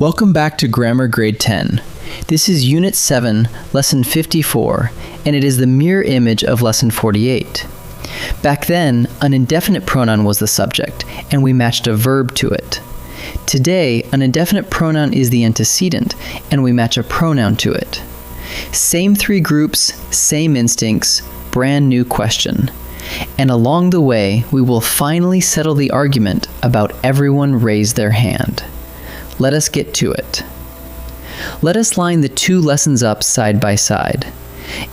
Welcome back to Grammar Grade 10. This is Unit 7, Lesson 54, and it is the mirror image of Lesson 48. Back then, an indefinite pronoun was the subject, and we matched a verb to it. Today, an indefinite pronoun is the antecedent, and we match a pronoun to it. Same three groups, same instincts, brand new question. And along the way, we will finally settle the argument about everyone raised their hand. Let us get to it. Let us line the two lessons up side by side.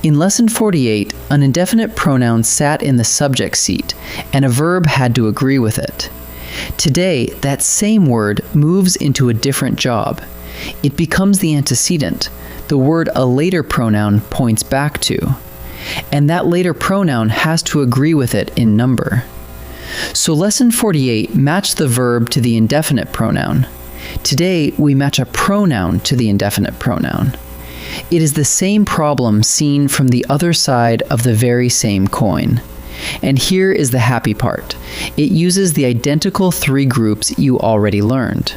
In Lesson 48, an indefinite pronoun sat in the subject seat, and a verb had to agree with it. Today, that same word moves into a different job. It becomes the antecedent, the word a later pronoun points back to. And that later pronoun has to agree with it in number. So Lesson 48 matched the verb to the indefinite pronoun. Today, we match a pronoun to the indefinite pronoun. It is the same problem seen from the other side of the very same coin. And here is the happy part. It uses the identical three groups you already learned.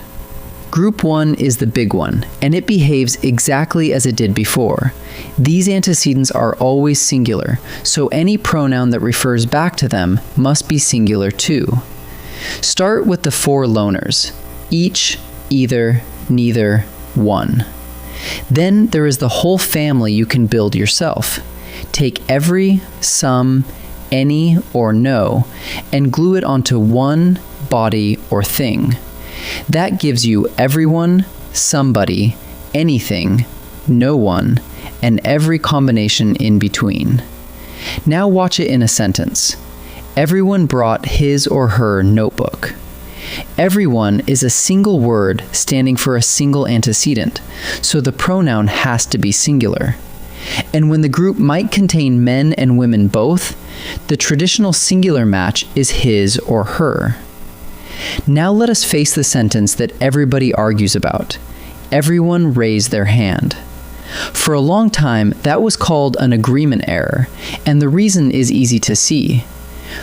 Group 1 is the big one, and it behaves exactly as it did before. These antecedents are always singular, so any pronoun that refers back to them must be singular too. Start with the four loners: each, either, neither, one. Then there is the whole family you can build yourself. Take every, some, any, or no, and glue it onto one body or thing. That gives you everyone, somebody, anything, no one, and every combination in between. Now watch it in a sentence. Everyone brought his or her notebook. Everyone is a single word standing for a single antecedent, so the pronoun has to be singular. And when the group might contain men and women both, the traditional singular match is his or her. Now let us face the sentence that everybody argues about. Everyone raised their hand. For a long time, that was called an agreement error, and the reason is easy to see.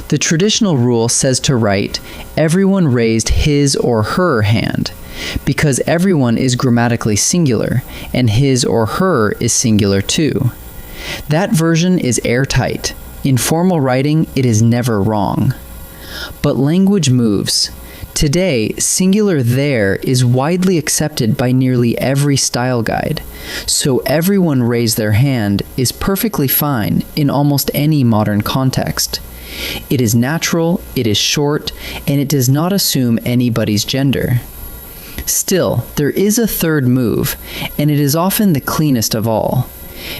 The traditional rule says to write, everyone raised his or her hand, because everyone is grammatically singular, and his or her is singular too. That version is airtight. In formal writing, it is never wrong. But language moves. Today, singular there is widely accepted by nearly every style guide, so everyone raised their hand is perfectly fine in almost any modern context. It is natural, it is short, and it does not assume anybody's gender. Still, there is a third move, and it is often the cleanest of all.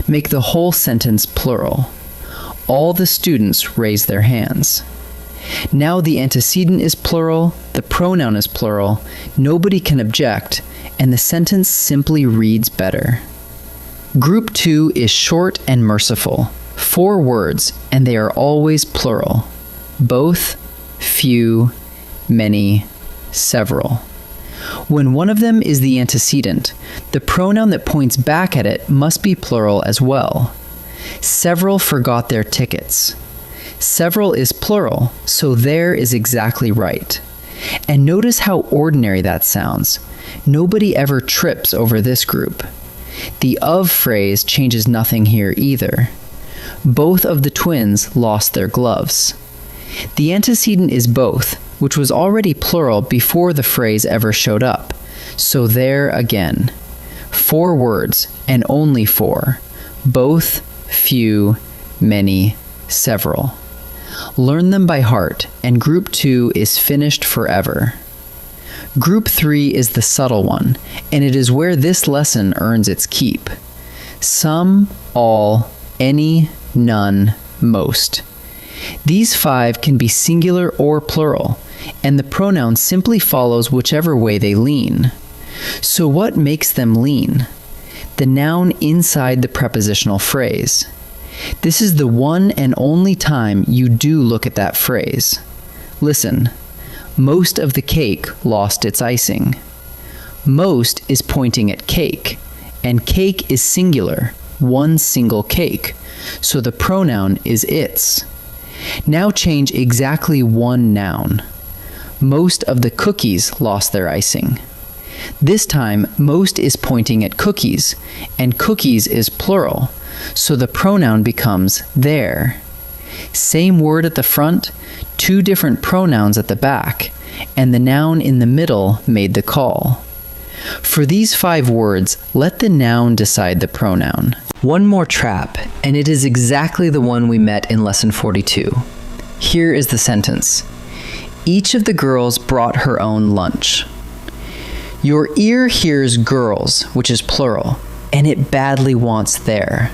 Make the whole sentence plural. All the students raised their hands. Now the antecedent is plural, the pronoun is plural, nobody can object, and the sentence simply reads better. Group 2 is short and merciful. 4 words, and they are always plural. Both, few, many, several. When one of them is the antecedent, the pronoun that points back at it must be plural as well. Several forgot their tickets. Several is plural, so there is exactly right. And notice how ordinary that sounds. Nobody ever trips over this group. The of phrase changes nothing here either. Both of the twins lost their gloves. The antecedent is both, which was already plural before the phrase ever showed up. So there again. 4 words, and only 4. Both, few, many, several. Learn them by heart, and Group 2 is finished forever. Group 3 is the subtle one, and it is where this lesson earns its keep. Some, all, any, none, most. These 5 can be singular or plural, and the pronoun simply follows whichever way they lean. So what makes them lean? The noun inside the prepositional phrase. This is the one and only time you do look at that phrase. Listen. Most of the cake lost its icing. Most is pointing at cake, and cake is singular, one single cake, so the pronoun is its. Now change exactly one noun. Most of the cookies lost their icing. This time, most is pointing at cookies, and cookies is plural, so the pronoun becomes their. Same word at the front, two different pronouns at the back, and the noun in the middle made the call. For these 5 words, let the noun decide the pronoun. One more trap, and it is exactly the one we met in Lesson 42. Here is the sentence. Each of the girls brought her own lunch. Your ear hears girls, which is plural, and it badly wants their.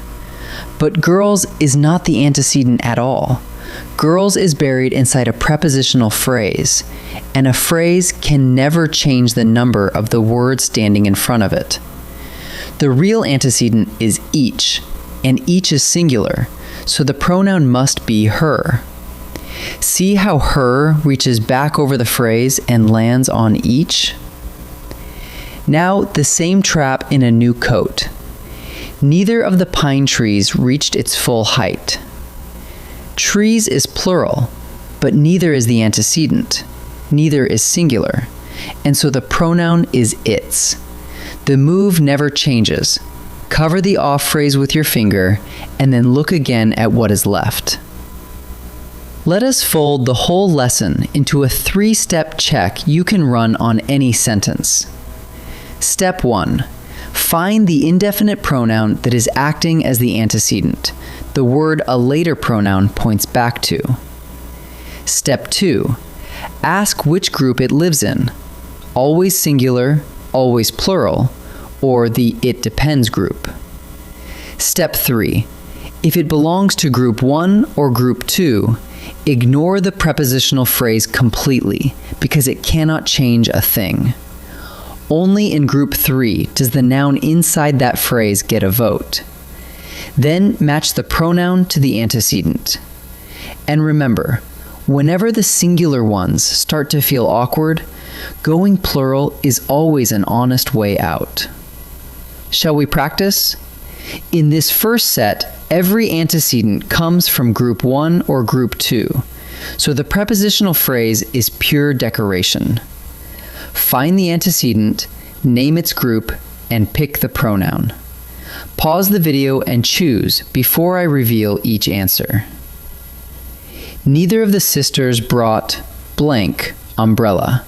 But girls is not the antecedent at all. Girls is buried inside a prepositional phrase, and a phrase can never change the number of the word standing in front of it. The real antecedent is each, and each is singular, so the pronoun must be her. See how her reaches back over the phrase and lands on each? Now, the same trap in a new coat. Neither of the pine trees reached its full height. Trees is plural, but neither is the antecedent. Neither is singular, and so the pronoun is its. The move never changes. Cover the off phrase with your finger, and then look again at what is left. Let us fold the whole lesson into a 3-step check you can run on any sentence. Step 1. Find the indefinite pronoun that is acting as the antecedent, the word a later pronoun points back to. Step 2. Ask which group it lives in, always singular, always plural, or the it depends group. Step 3. If it belongs to group 1 or group 2, ignore the prepositional phrase completely because it cannot change a thing. Only in group 3 does the noun inside that phrase get a vote. Then match the pronoun to the antecedent. And remember, whenever the singular ones start to feel awkward, going plural is always an honest way out. Shall we practice? In this first set, every antecedent comes from group 1 or group 2, so the prepositional phrase is pure decoration. Find the antecedent, name its group, and pick the pronoun. Pause the video and choose before I reveal each answer. Neither of the sisters brought blank umbrella.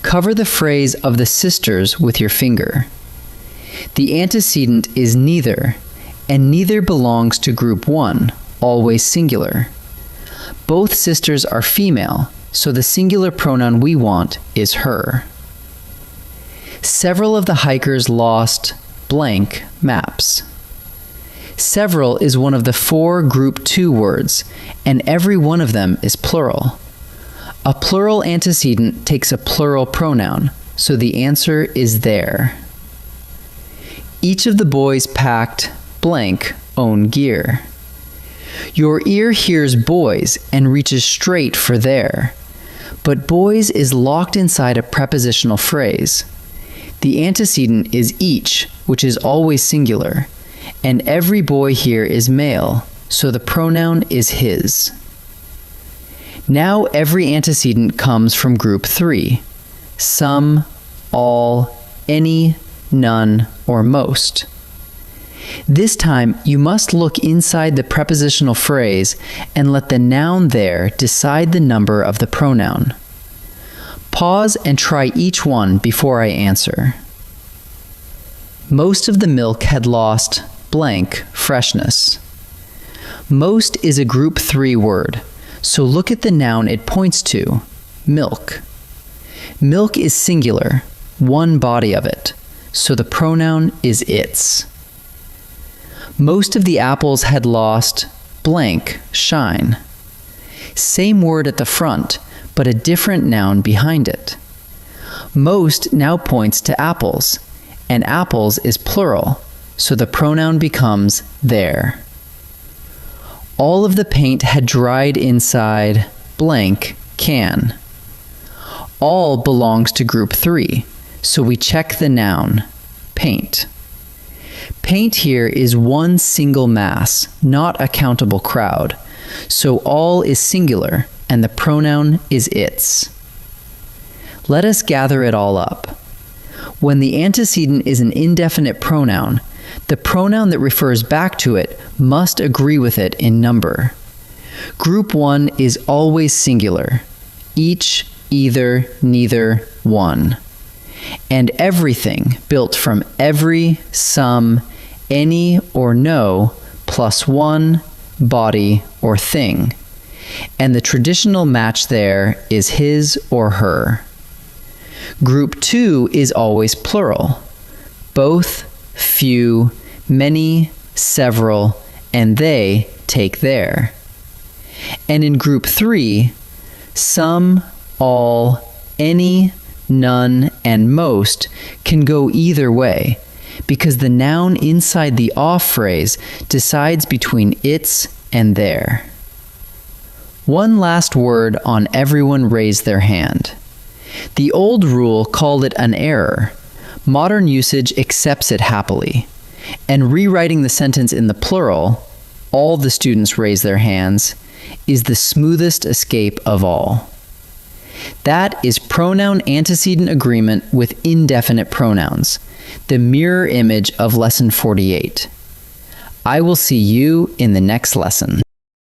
Cover the phrase of the sisters with your finger. The antecedent is neither, and neither belongs to group 1, always singular. Both sisters are female, so the singular pronoun we want is her. Several of the hikers lost blank maps. Several is one of the 4 group 2 words, and every one of them is plural. A plural antecedent takes a plural pronoun, so the answer is their. Each of the boys packed blank own gear. Your ear hears boys and reaches straight for their, but boys is locked inside a prepositional phrase. The antecedent is each, which is always singular, and every boy here is male, so the pronoun is his. Now every antecedent comes from group 3, some, all, any, none, or most. This time, you must look inside the prepositional phrase and let the noun there decide the number of the pronoun. Pause and try each one before I answer. Most of the milk had lost blank freshness. Most is a group 3 word, so look at the noun it points to, milk. Milk is singular, one body of it, so the pronoun is its. Most of the apples had lost blank shine. Same word at the front, but a different noun behind it. Most now points to apples, and apples is plural, so the pronoun becomes their. All of the paint had dried inside blank can. All belongs to group 3, so we check the noun, paint. Paint here is one single mass, not a countable crowd, so all is singular, and the pronoun is its. Let us gather it all up. When the antecedent is an indefinite pronoun, the pronoun that refers back to it must agree with it in number. Group 1 is always singular: each, either, neither, one. And everything built from every, some, any, or no, plus one, body, or thing. And the traditional match there is his or her. Group 2 is always plural: both, few, many, several, and they take their. And in group 3, some, all, any, none, and most can go either way, because the noun inside the off phrase decides between its and their. One last word on everyone raised their hand. The old rule called it an error. Modern usage accepts it happily. And rewriting the sentence in the plural, all the students raise their hands, is the smoothest escape of all. That is pronoun antecedent agreement with indefinite pronouns, the mirror image of Lesson 48. I will see you in the next lesson.